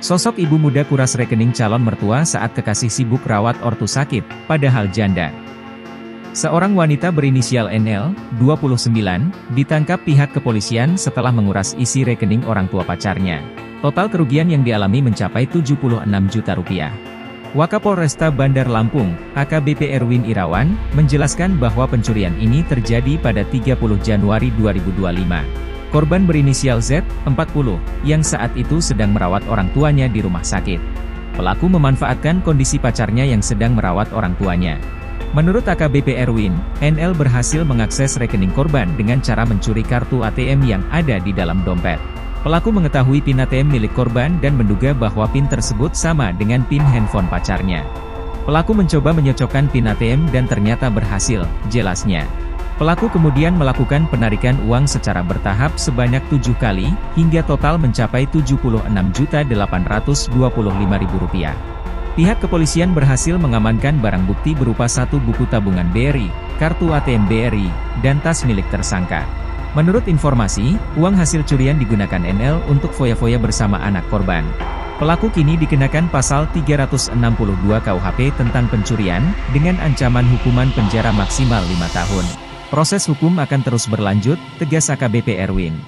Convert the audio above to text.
Sosok ibu muda kuras rekening calon mertua saat kekasih sibuk rawat ortu sakit, padahal janda. Seorang wanita berinisial NL, 29, ditangkap pihak kepolisian setelah menguras isi rekening orang tua pacarnya. Total kerugian yang dialami mencapai 76 juta rupiah. Wakapolresta Bandar Lampung, AKBP Erwin Irawan, menjelaskan bahwa pencurian ini terjadi pada 30 Januari 2025. Korban berinisial Z, 40, yang saat itu sedang merawat orang tuanya di rumah sakit. Pelaku memanfaatkan kondisi pacarnya yang sedang merawat orang tuanya. Menurut AKBP Erwin, NL berhasil mengakses rekening korban dengan cara mencuri kartu ATM yang ada di dalam dompet. Pelaku mengetahui PIN ATM milik korban dan menduga bahwa PIN tersebut sama dengan PIN handphone pacarnya. Pelaku mencoba menyocokkan PIN ATM dan ternyata berhasil, jelasnya. Pelaku kemudian melakukan penarikan uang secara bertahap sebanyak 7 kali, hingga total mencapai Rp76.825.000. Pihak kepolisian berhasil mengamankan barang bukti berupa 1 buku tabungan BRI, kartu ATM BRI, dan tas milik tersangka. Menurut informasi, uang hasil curian digunakan NL untuk foya-foya bersama anak korban. Pelaku kini dikenakan pasal 362 KUHP tentang pencurian, dengan ancaman hukuman penjara maksimal 5 tahun. Proses hukum akan terus berlanjut, tegas AKBP Erwin.